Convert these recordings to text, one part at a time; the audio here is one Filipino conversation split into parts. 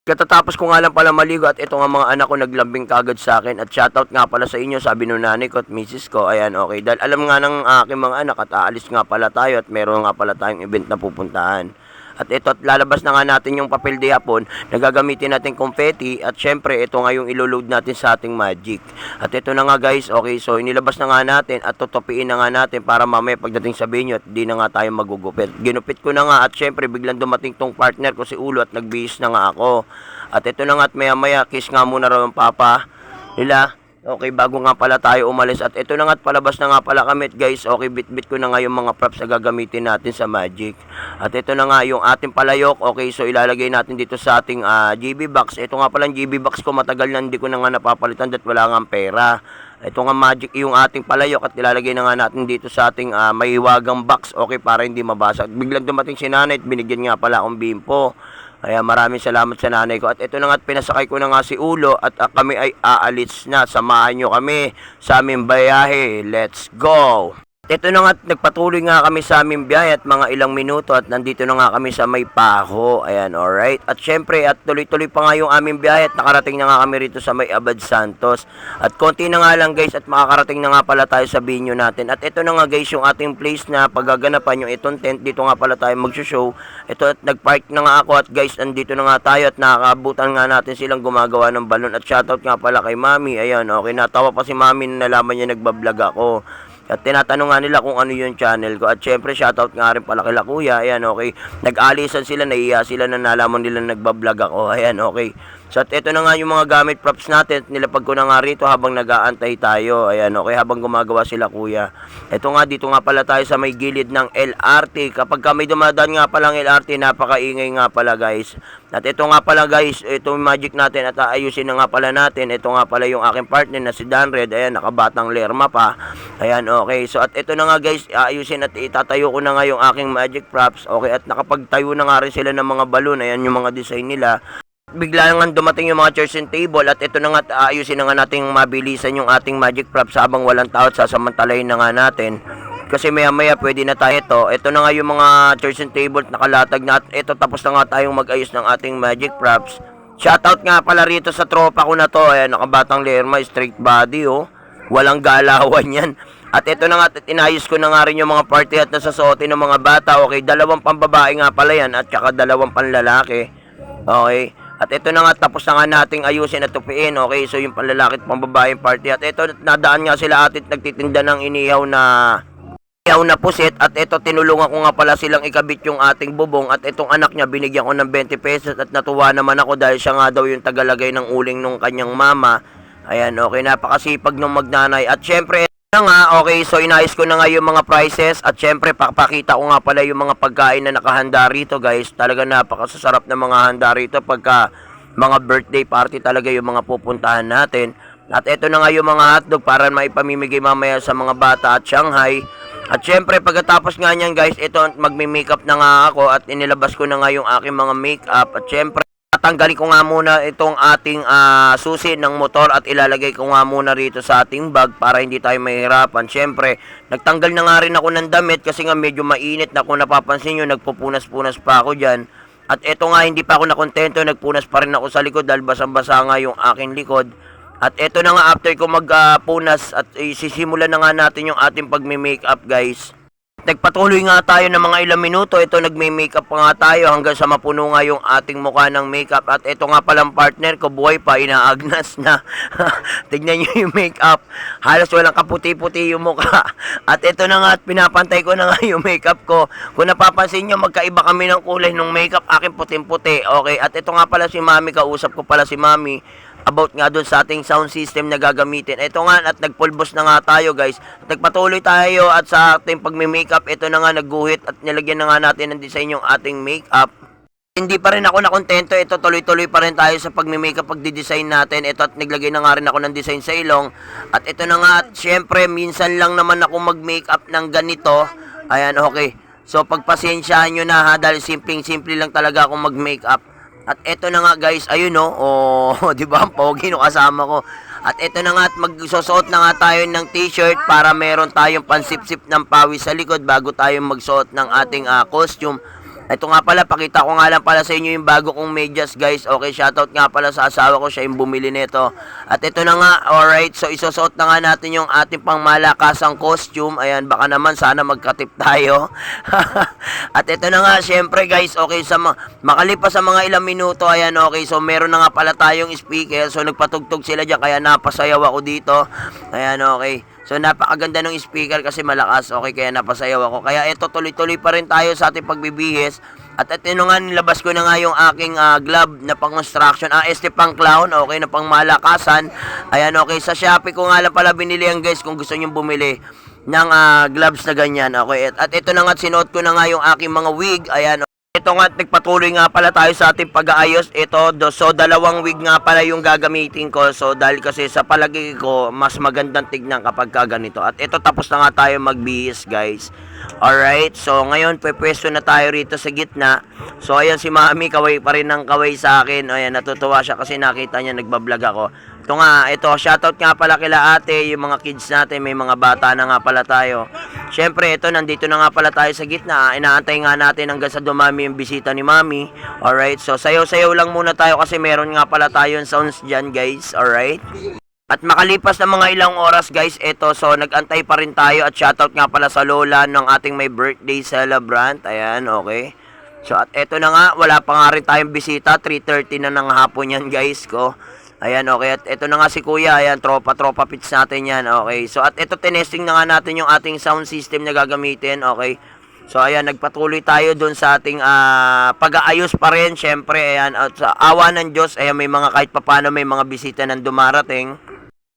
Katatapos ko nga lang pala maligo at ito nga mga anak ko naglambing kagad sa akin at shoutout nga pala sa inyo, sabi nung nanay ko at misis ko. Ayan, okay, dahil alam nga ng aking mga anak at aalis nga pala tayo at meron nga pala tayong event na pupuntahan. At ito, at lalabas na nga natin yung papel de hapon na gagamitin natin confetti at syempre ito nga yung iloload natin sa ating magic. At ito na nga guys, okay, so inilabas na nga natin at tutupiin na nga natin para mamaya pagdating sa venue at di na nga tayo magugupit. Ginupit ko na nga at syempre biglang dumating tong partner ko si Ulo at nagbihis na nga ako. At ito na nga at maya maya kiss nga muna raw ang papa nila. Okay, bago nga pala tayo umalis. At ito na nga at palabas na nga pala kami guys. Okay, bit-bit ko na nga yung mga props na gagamitin natin sa magic. At ito na nga yung ating palayok. Okay, so ilalagay natin dito sa ating GB box. Ito nga pala yung GB box ko, matagal na hindi ko na nga napapalitan at wala nga pera. Ito nga magic yung ating palayok at ilalagay na nga natin dito sa ating mahiwagang box. Okay, para hindi mabasag. Biglang dumating si nanay at binigyan nga pala akong bimpo. Kaya maraming salamat sa nanay ko. At ito na nga at pinasakay ko na nga si Ulo at kami ay aalis na. Samahan nyo kami sa aming bayahe. Let's go! Ito na nga at nagpatuloy nga kami sa aming biyahe at mga ilang minuto at nandito na nga kami sa may Paho. Ayan, alright. At syempre at tuloy-tuloy pa nga yung aming biyahe at nakarating na nga kami rito sa may Abad Santos. At konti na nga lang guys at makakarating na nga pala tayo sa venue natin. At ito na nga guys yung ating place na paggaganapan yung itong tent. Dito nga pala tayo mag-show. Ito at nag-park na nga ako at guys andito na nga tayo at nakakabutan nga natin silang gumagawa ng balon. At shoutout nga pala kay Mami. Ayan, okay. Natawa pa si Mami na nalaman niya nagbablog ako. At tinatanong nga nila kung ano yung channel ko. At syempre, shoutout nga rin pala kila kuya. Ayan, okay. Nag-alisan sila, naiya sila na nalaman nila nagbablog ako. Ayan, okay. So, at ito na nga yung mga gamit props natin. Nilapag ko na nga rito habang nag-aantay tayo. Ayan, okay. Habang gumagawa sila kuya. Ito nga, dito nga pala tayo sa may gilid ng LRT. Kapag kami dumadaan nga palang LRT, napakaingay nga pala guys. At ito nga pala guys, ito yung magic natin at aayusin na nga pala natin. Ito nga pala yung aking partner na si Danred. Ayan, nakabatang lerma pa. Ayan, okay. So, at ito na nga guys, aayusin at itatayo ko na nga yung aking magic props. Okay, at nakapagtayo na nga rin sila ng mga balon. Ayan yung mga design nila. Bigla nga dumating yung mga chairs and table at ito na nga ayusin na nga nating mabilisan yung ating magic props habang walang tao at sasamantalayin na nga natin. Kasi maya maya pwede na tayo ito. Ito na nga yung mga chairs and table nakalatag na at ito tapos na nga tayong mag-ayos ng ating magic props. Shoutout nga pala rito sa tropa ko na to. Ayan, nakabatang lerma, straight body oh. Walang galawan yan. At ito na nga, inayos ko na nga rin yung mga party at nasasuotin ng mga bata. Okay, dalawang pambabae nga pala yan at saka dalawang panlalaki. Okay. At ito na nga, tapos na nga nating ayusin at tupiin. Okay, so yung panlalaki at pambabaeng party. At ito, nadaan nga sila atit nagtitinda ng inihaw na pusit. At ito, tinulungan ko nga pala silang ikabit yung ating bubong. At itong anak niya, binigyan ko ng 20 pesos. At natuwa naman ako dahil siya nga daw yung tagalagay ng uling nung kanyang mama. Ayan, okay, napakasipag ng magnanay. At syempre, na nga, okay, so inayos ko na nga yung mga prices at syempre papakita ko nga pala yung mga pagkain na nakahanda rito guys. Talaga napakasasarap na mga handa rito pagka mga birthday party talaga yung mga pupuntahan natin. At ito na nga yung mga hotdog para maipamimigay mamaya sa mga bata at Shanghai. At syempre pagkatapos nga nyan guys, ito magmi-makeup na nga ako at inilabas ko na nga yung aking mga makeup. At syempre tatanggalin ko nga muna itong ating susi ng motor at ilalagay ko nga muna rito sa ating bag para hindi tayo mahirapan. Siyempre, nagtanggal na nga rin ako ng damit kasi nga medyo mainit na kung napapansin nyo, nagpupunas-punas pa ako dyan. At ito nga, hindi pa ako nakontento, nagpunas pa rin ako sa likod dahil basang-basa nga yung aking likod. At ito na nga, after ko magpunas at isisimulan na nga natin yung ating pagme-makeup guys. Nagpatuloy nga tayo ng mga ilang minuto. Ito nagme-makeup pa nga tayo hanggang sa mapuno nga yung ating mukha ng makeup. At ito nga palang partner ko, buhay pa, inaagnas na. Tignan nyo yung makeup. Halos walang kaputi-puti yung mukha. At ito na nga, at pinapantay ko na nga yung makeup ko. Kung napapansin nyo, magkaiba kami ng kulay ng makeup. Akin puting-puti. Okay, at ito nga pala si Mami. Kausap ko pala si Mami about nga doon sa ating sound system na gagamitin. Ito nga, at nagpulbos na nga tayo guys. At nagpatuloy tayo at sa ating pagme-makeup, ito na nga nagguhit at nilagyan na nga natin ng design yung ating makeup. Hindi pa rin ako nakontento. Ito tuloy-tuloy pa rin tayo sa pagme-makeup, pagdi-design natin. Ito at naglagay na nga rin ako ng design sa ilong. At ito na nga, at syempre minsan lang naman ako mag-makeup ng ganito. Ayan, okay. So pagpasensyahan nyo na ha, dahil simpleng-simple lang talaga akong mag-makeup. At eto na nga guys, ayun no, oh, di ba ang pogi no kasama ko. At eto na nga, at magsusuot na nga tayo ng t-shirt para meron tayong pansip-sip ng pawis sa likod bago tayo magsuot ng ating costume. Ito nga pala, pakita ko nga lang pala sa inyo yung bago kong medyas guys. Okay, shoutout nga pala sa asawa ko, siya yung bumili nito. At ito na nga, alright, so isusuot na nga natin yung ating pangmalakasang costume. Ayan, baka naman sana magkatip tayo. At ito na nga, syempre guys, okay, makalipas sa mga ilang minuto, ayan, okay, so meron na nga pala tayong speaker. So nagpatugtog sila dyan, kaya napasayaw ako dito. Ayan, okay. So napakaganda ng speaker kasi malakas, okay, kaya napasayaw ako. Kaya ito, tuloy-tuloy pa rin tayo sa ating pagbibihis. At ito nga, nilabas ko na nga yung aking glove na pang construction, este pang clown, okay, na pang malakasan. Ayan, okay, sa Shopee ko nga lang pala binili yan guys, kung gusto nyo bumili ng gloves na ganyan, okay. At ito na nga, sinuot ko na nga yung aking mga wig, ayan. Ito nga, nagpatuloy nga pala tayo sa ating pag-aayos. Ito, so dalawang wig nga pala yung gagamitin ko. So dahil kasi sa palagi ko, mas magandang tignan kapag ganito. At ito, tapos na nga tayo magbihis guys. Alright, so ngayon pwesto na tayo rito sa gitna. So ayan si Mami, kaway pa rin ng kaway sa akin. Ayan, natutuwa siya kasi nakita niya nagbablog ako. Ito nga, ito, shoutout nga pala kila ate, yung mga kids natin, may mga bata na nga pala tayo. Syempre, ito, nandito na nga pala tayo sa gitna. Inaantay nga natin hanggang sa dumami yung bisita ni Mami. Alright, so sayaw-sayaw lang muna tayo kasi meron nga pala tayong sounds dyan guys. Alright. At makalipas na mga ilang oras guys, ito, so nag-antay pa rin tayo at shoutout nga pala sa lola ng ating may birthday celebrant. Ayan, okay. So at ito na nga, wala pa nga rin tayong bisita, 3:30 na ng hapon yan guys ko. Ayan, okay. At ito na nga si Kuya. Ayan, tropa pits natin yan. Okay. So, at ito, tinesting na nga natin yung ating sound system na gagamitin. Okay. So, ayan, nagpatuloy tayo dun sa ating pag-aayos pa rin. Siyempre, ayan, at sa awa ng Diyos, ayan, may mga kahit papano may mga bisita nang dumarating.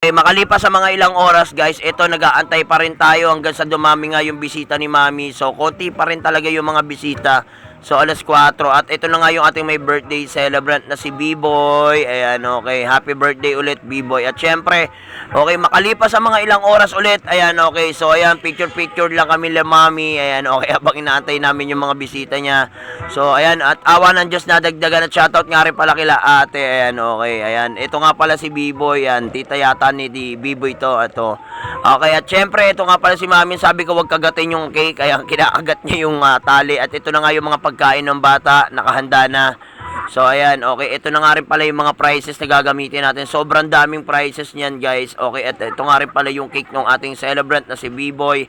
Okay, makalipas sa mga ilang oras, guys, ito, nag-aantay pa rin tayo hanggang sa dumami nga yung bisita ni Mami. So, konti pa rin talaga yung mga bisita. So, alas 4. At ito na nga yung ating may birthday celebrant na si B-Boy. Ayan, okay. Happy birthday ulit, B-Boy. At syempre, okay, makalipas sa mga ilang oras ulit. Ayan, okay. So, ayan, picture lang kami la Mami. Ayan, okay. Habang inaantay namin yung mga bisita niya. So, ayan. At awa ng Diyos, nadagdagan at shoutout nga rin pala kila ate. Ayan, okay. Ayan. Ito nga pala si B-Boy. Ayan, tita yata ni B-Boy to. Ito. Okay, at syempre, ito nga pala si Mami. Sabi ko, wag kagatin yung cake. Ayan, kinakagat niya yung tali. At ito na nga yung mga pagkain ng bata, nakahanda na. So ayan, okay, ito na nga rin pala yung mga prices na gagamitin natin. Sobrang daming prices niyan guys. Okay, at ito nga rin pala yung cake ng ating celebrant na si B-Boy.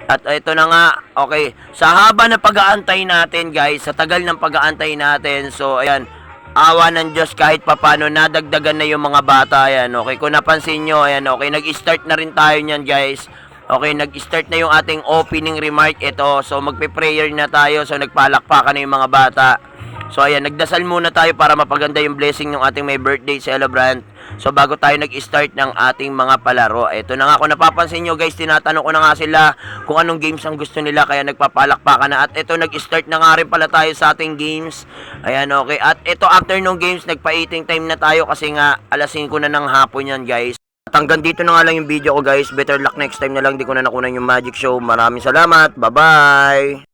At ito na nga, okay, sa haba ng pag-aantay natin guys, sa tagal ng pag-aantay natin, so ayan, awa ng Diyos kahit papano nadagdagan na yung mga bata. Ayan, okay, kung napansin nyo, ayan, okay, nag-start na rin tayo niyan guys. Okay, nag-start na yung ating opening remark ito. So, magpe-prayer na tayo. So, nagpalakpakan na yung mga bata. So, ayan, nagdasal muna tayo para mapaganda yung blessing ng ating may birthday celebrant. So, bago tayo nag-start ng ating mga palaro. Ito na nga, kung napapansin nyo guys, tinatanong ko na nga sila kung anong games ang gusto nila. Kaya nagpapalakpakan na. At ito, nag-start na nga rin pala tayo sa ating games. Ayan, okay. At ito, after nung games, nagpa-eating time na tayo kasi nga, alas 5 na ng hapon yan guys. At hanggang dito na nga lang yung video ko guys. Better luck next time na lang. Di ko na nakunan yung magic show. Maraming salamat. Bye-bye.